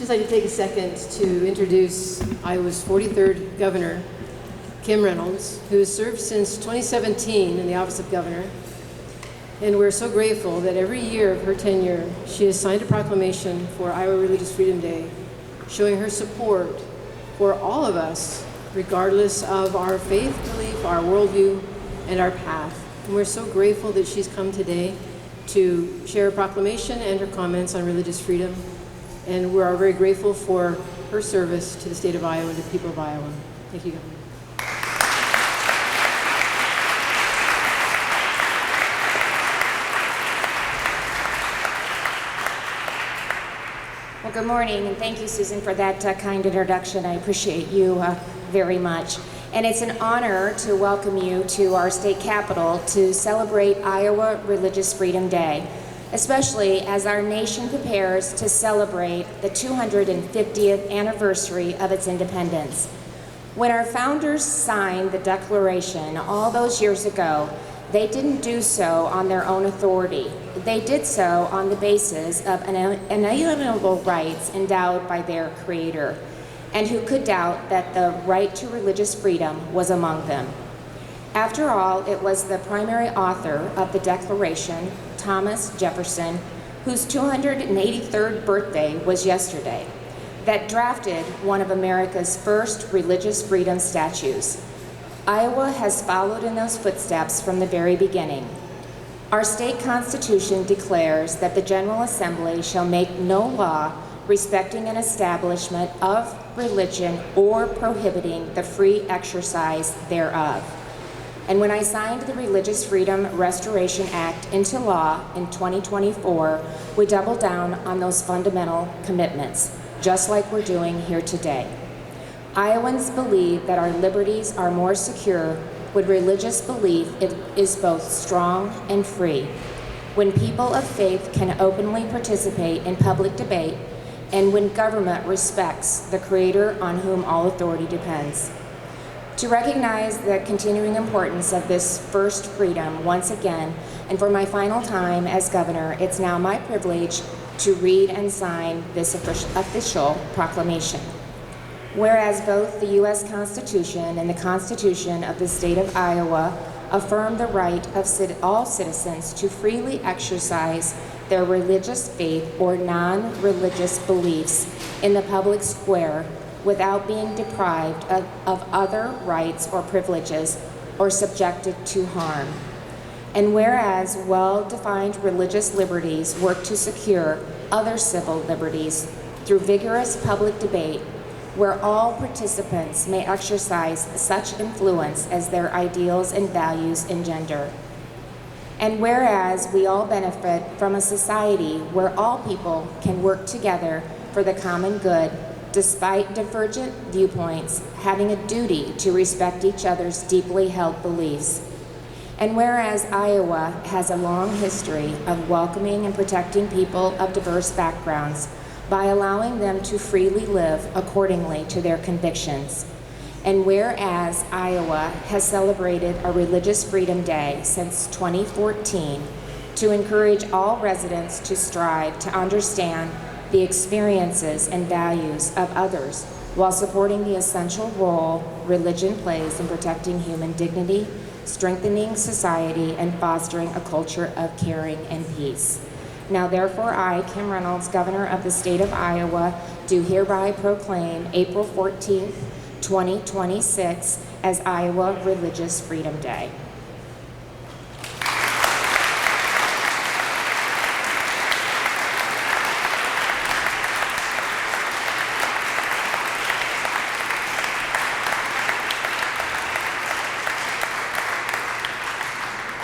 just like to take a second to introduce Iowa's 43rd Governor, Kim Reynolds, who has served since 2017 in the office of governor. And we're so grateful that every year of her tenure, she has signed a proclamation for Iowa Religious Freedom Day, showing her support for all of us, regardless of our faith belief, our worldview, and our path. And we're so grateful that she's come today to share a proclamation and her comments on religious freedom. And we're very grateful for her service to the state of Iowa and the people of Iowa. Thank you, Governor. Well, good morning, and thank you, Susan, for that kind introduction. I appreciate you very much. And it's an honor to welcome you to our state capitol to celebrate Iowa Religious Freedom Day, especially as our nation prepares to celebrate the 250th anniversary of its independence. When our founders signed the Declaration all those years ago, they didn't do so on their own authority. They did so on the basis of inalienable rights endowed by their Creator. And who could doubt that the right to religious freedom was among them? After all, it was the primary author of the Declaration, Thomas Jefferson, whose 283rd birthday was yesterday, that drafted one of America's first religious freedom statutes. Iowa has followed in those footsteps from the very beginning. Our state constitution declares that the General Assembly shall make no law respecting an establishment of religion or prohibiting the free exercise thereof. And when I signed the Religious Freedom Restoration Act into law in 2024, we doubled down on those fundamental commitments, just like we're doing here today. Iowans believe that our liberties are more secure when religious belief is both strong and free, when people of faith can openly participate in public debate, and when government respects the Creator on whom all authority depends. To recognize the continuing importance of this first freedom once again, and for my final time as governor, it's now my privilege to read and sign this official proclamation. Whereas both the U.S. Constitution and the Constitution of the state of Iowa affirm the right of all citizens to freely exercise their religious faith or non-religious beliefs in the public square without being deprived of other rights or privileges or subjected to harm. And whereas well-defined religious liberties work to secure other civil liberties through vigorous public debate, where all participants may exercise such influence as their ideals and values engender. And whereas we all benefit from a society where all people can work together for the common good, despite divergent viewpoints, having a duty to respect each other's deeply held beliefs. And whereas Iowa has a long history of welcoming and protecting people of diverse backgrounds by allowing them to freely live accordingly to their convictions. And whereas Iowa has celebrated a Religious Freedom Day since 2014 to encourage all residents to strive to understand the experiences and values of others while supporting the essential role religion plays in protecting human dignity, strengthening society, and fostering a culture of caring and peace. Now therefore I, Kim Reynolds, Governor of the state of Iowa, do hereby proclaim April 14th, 2026 as Iowa Religious Freedom Day.